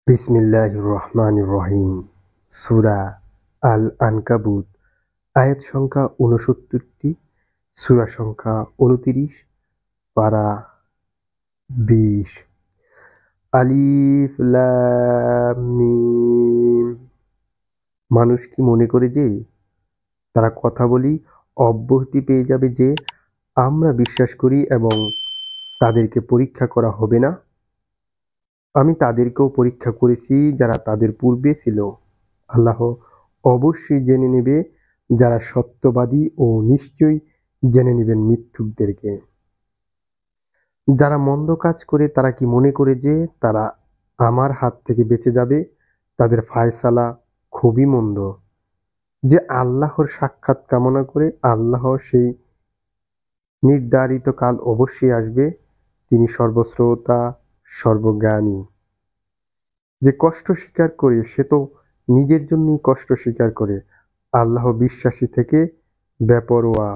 বিসমিল্লাহির রহমানির রহিম। সূরা আল আনকাবুত, আয়াত সংখ্যা ৬৯টি, সূরা সংখ্যা ২৯, পারা ২০। আলিফ লাম মিম। মানুষ কি মনে করে যে তারা কথা বলি অব্যাহতি পেয়ে যাবে যে আমরা বিশ্বাস করি এবং তাদেরকে পরীক্ষা করা হবে না? আমি তাদেরকেও পরীক্ষা করেছি যারা তাদের পূর্বে ছিল। আল্লাহ অবশ্যই জেনে নেবে যারা সত্যবাদী ও নিশ্চয়ই জেনে নেবেন মিথ্যুকদেরকে। যারা মন্দ কাজ করে তারা কি মনে করে যে তারা আমার হাত থেকে বেঁচে যাবে? তাদের ফায়সালা খুবই মন্দ। যে আল্লাহর সাক্ষাৎ কামনা করে আল্লাহ সেই নির্ধারিত কাল অবশ্যই আসবে। তিনি সর্বশ্রোতা, সর্বজ্ঞানী। যে কষ্ট স্বীকার করে সে তো নিজের জন্যই কষ্ট স্বীকার করে, আল্লাহ বিশ্বাসী থেকে বেপরোয়া।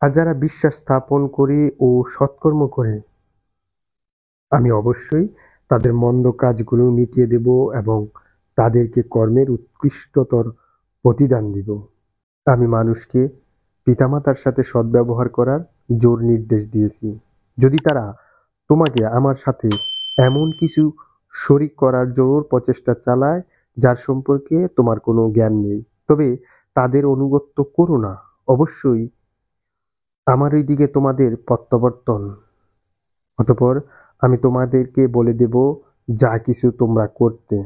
আর যারা বিশ্বাস স্থাপন করে ও সৎকর্ম করে আমি অবশ্যই তাদের মন্দ কাজগুলো মিটিয়ে দেব এবং তাদেরকে কর্মের উৎকৃষ্টতর প্রতিদান দিব। আমি মানুষকে পিতামাতার সাথে সদ্ব্যবহার করার জোর নির্দেশ দিয়েছি। যদি তারা তোমাকে আমার সাথে এমন কিছু শরিক করার জোর প্রচেষ্টা চালায় যার সম্পর্কে তোমার কোনো জ্ঞান নেই, তবে তাদের অনুগত্য করো না। অবশ্যই আমার ওই দিকে তোমাদের প্রত্যাবর্তন। অতঃপর আমি তোমাদেরকে বলে দেব যা কিছু তোমরা করতে।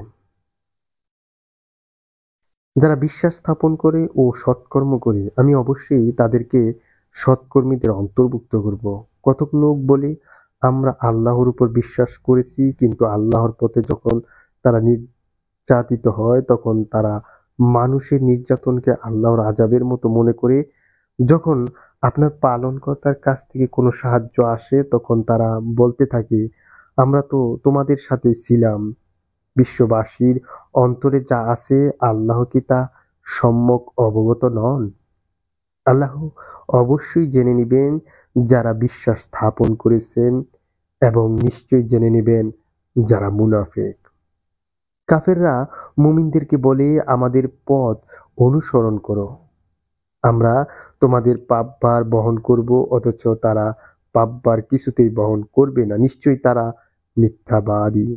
যারা বিশ্বাস স্থাপন করে ও সৎকর্ম করে আমি অবশ্যই তাদেরকে সৎকর্মীদের অন্তর্ভুক্ত করব। কতক লোক বলে আমরা আল্লাহর উপর বিশ্বাস করেছি, কিন্তু আল্লাহর পথে যখন তারা নির্যাতিত হয় তখন তারা মানুষের নির্যাতনকে আল্লাহর আযাবের মতো মনে করে। যখন আপনার পালনকর্তার কাছ থেকে কোনো সাহায্য আসে তখন তারা বলতে থাকে আমরা তো তোমাদের সাথে ছিলাম। বিশ্ববাসীর অন্তরে যা আছে আল্লাহ কি তা সম্যক অবগত নন? আল্লাহ অবশ্যই জেনে নিবেন যারা বিশ্বাস স্থাপন করেছেন এবং নিশ্চয়ই জেনে নেবেন যারা মুনাফিক। কাফেররা মুমিনদেরকে বলে আমাদের পথ অনুসরণ করো, আমরা তোমাদের পাপভার বহন করব, অথচ তারা পাপভার কিছুতেই বহন করবে না। নিশ্চয়ই তারা মিথ্যাবাদী।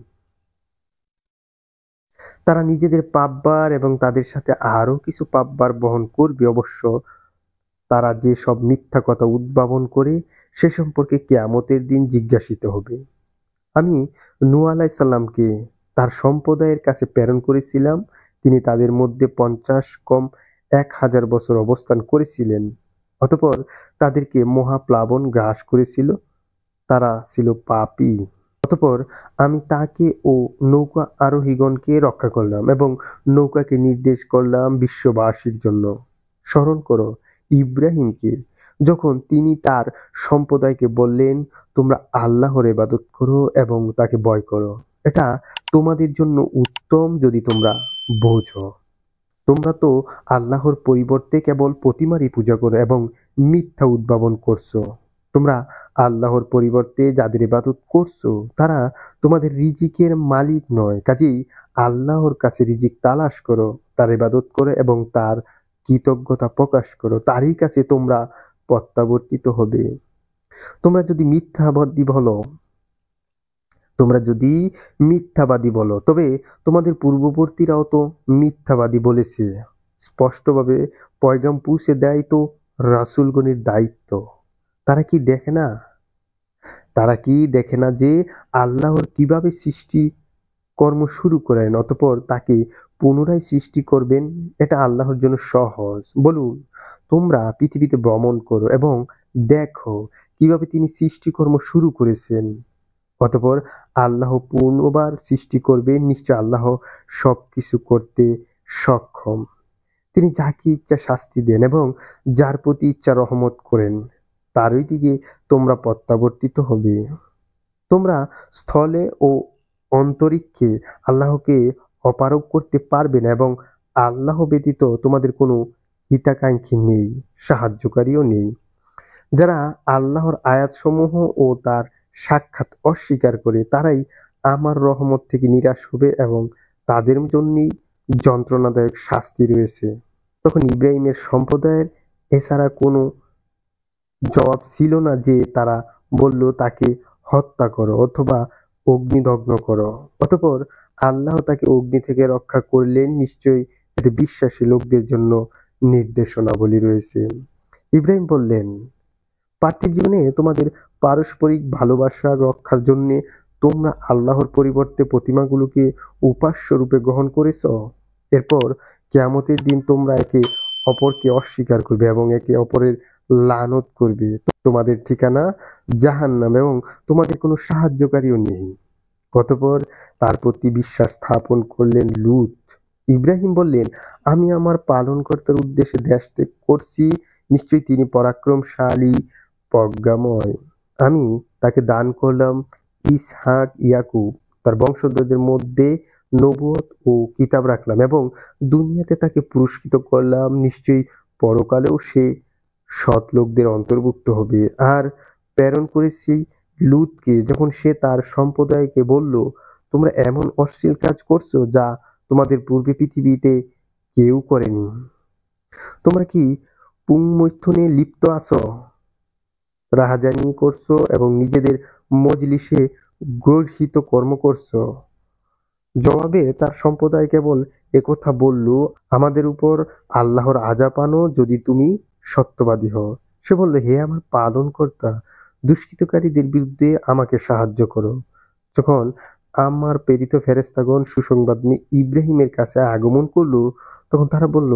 তারা নিজেদের পাপভার এবং তাদের সাথে আরও কিছু পাপভার বহন করবে। অবশ্য তারা যে সব মিথ্যা কথা উদ্ভাবন করে সে সম্পর্কে কিয়ামতের দিন জিজ্ঞাসিত হবে। আমি নূহ আলাইহিস সালামকে তার সম্প্রদায়ের কাছে প্রেরণ করেছিলাম। তিনি তাদের মধ্যে 50 কম 1000 বছর অবস্থান করেছিলেন। অতঃপর তাদেরকে মহাপ্লাবন গ্রাস করেছিল। তারা ছিল পাপী। অতঃপর আমি তাকে ও নৌকা আরোহীগণকে রক্ষা করলাম এবং নৌকাকে নির্দেশ করলাম বিশ্ববাসীর জন্য। স্মরণ করো ইব্রাহিমকে, যখন তিনি তার সম্প্রদায়কে বললেন তোমরা আল্লাহর ইবাদত করো এবং তাকে ভয় করো। এটা তোমাদের জন্য উত্তম যদি তোমরা বোঝো। তোমরা তো আল্লাহর পরিবর্তে কেবল প্রতিমারই পূজা করো এবং মিথ্যা উদ্ভাবন করছো। তোমরা আল্লাহর পরিবর্তে যাদের ইবাদত করছো তারা তোমাদের রিজিকের মালিক নয়। কাজেই আল্লাহর কাছে রিজিক তালাশ করো, তার ইবাদত করো এবং তার কৃতজ্ঞতা প্রকাশ করো। তারই কাছে তোমরা প্রত্যাবর্তিত হবে। তোমরা যদি মিথ্যাবাদী বলো তোমরা যদি মিথ্যাবাদী বলো তবে তোমাদের পূর্ববর্তীরাও তো মিথ্যাবাদী বলেছে। স্পষ্টভাবে পয়গাম পৌঁছে দেয় তো রাসূলগণের দায়িত্ব। তারা কি দেখে না? তারা কি দেখে না যে আল্লাহর কিভাবে সৃষ্টি কর্ম শুরু করেন অতঃপর তাকে পুনরায় সৃষ্টি করবেন? এটা আল্লাহর জন্য সহজ। বলুন, তোমরা পৃথিবীতে ভ্রমণ করো এবং দেখো কিভাবে তিনি সৃষ্টিকর্ম শুরু করেছেন। অতঃপর আল্লাহ পুনর্বার সৃষ্টি করবেন। নিশ্চয় আল্লাহ সবকিছু করতে সক্ষম। তিনি যাকে ইচ্ছা শাস্তি দেন এবং যার প্রতি ইচ্ছা রহমত করেন। তারই দিকে তোমরা প্রত্যাবর্তিত হবে। তোমরা স্থলে ও অন্তরিক্ষে আল্লাহকে অপারগ করতে পারবে না এবং আল্লাহ ব্যতীত তোমাদের কোনো হিতাকাঙ্ক্ষী নেই, সাহায্যকারীও নেই। যারা আল্লাহর আয়াতসমূহ ও তার সাক্ষাৎ অস্বীকার করে তারাই আমার রহমত থেকে নিরাশ হবে এবং তাদের জন্যই যন্ত্রণাদায়ক শাস্তি রয়েছে। তখন ইব্রাহিমের সম্প্রদায়ের এছাড়া কোনো জবাব ছিল না যে তারা বলল তাকে হত্যা করো অথবা অগ্নিদগ্ধ করো। অতঃপর আল্লাহ তাকে অগ্নি থেকে রক্ষা করলেন। নিশ্চয়ই এতে বিশ্বাসী লোকদের জন্য নির্দেশনাবলী রয়েছে। ইব্রাহিম বললেন, পার্থিব জীবনে তোমাদের পারস্পরিক ভালোবাসা রক্ষার জন্য তোমরা আল্লাহর পরিবর্তে প্রতিমাগুলোকে উপাস্য রূপে গ্রহণ করেছ। এরপর কিয়ামতের দিন তোমরা একে অপরকে অস্বীকার করবে এবং একে অপরের লানত করবে। তোমাদের ঠিকানা জাহান্নাম এবং তোমাদের কোনো সাহায্যকারীও নেই। অতঃপর তার প্রতি বিশ্বাস স্থাপন করলেন লূত। ইব্রাহিম বললেন, আমি আমার পালনকর্তার উদ্দেশ্যে দেশ ত্যাগ করছি। নিশ্চয়ই তিনি পরাক্রমশালী, প্রজ্ঞাময়। আমি তাকে দান করলাম ইসহাক, ইয়াকুব। তার বংশধরদের মধ্যে নবুয়ত ও কিতাব রাখলাম এবং দুনিয়াতে তাকে পুরস্কৃত করলাম। নিশ্চয়ই পরকালেও সে সৎ লোকদের অন্তর্ভুক্ত হবে। আর প্রেরণ করেছি লূতকে যখন সে তার সম্প্রদায়কে বলল, তোমরা এমন অশ্লীল কাজ করছো যা তোমাদের পূর্বে পৃথিবীতে কেউ করেনি। তোমরা কি পুংমৈথুনে লিপ্ত আছো, রাহাজানি করছো এবং নিজেদের মজলিসে গর্হিত কর্ম করছো। জবাবে তার সম্প্রদায় কেবল একথা বলল, আমাদের উপর আল্লাহর আযাব আনো যদি তুমি সত্যবাদী হও। সে বলল, হে আমার পালনকর্তা, দুষ্কৃতকারীদের বিরুদ্ধে আমাকে সাহায্য করো। যখন আমার প্রেরিত ফেরেশতাগণ সুসংবাদ নিয়ে ইব্রাহিমের কাছে আগমন করল, তখন তারা বলল,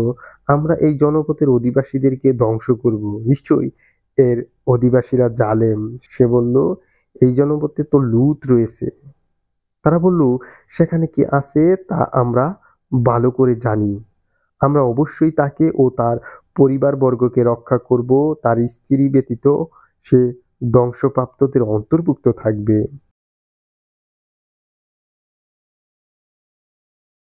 আমরা এই জনপদের অধিবাসীদেরকে ধ্বংস করব। নিশ্চয়ই এর অধিবাসীরা জালেম। সে বলল, এই জনপদে তো লূত রয়েছে। তারা বলল, সেখানে কি আছে তা আমরা ভালো করে জানি। আমরা অবশ্যই তাকে ও তার পরিবারবর্গকে রক্ষা করব। তার স্ত্রী ব্যতীত সে ধ্বংসপ্রাপ্তদের অন্তর্ভুক্ত থাকবে।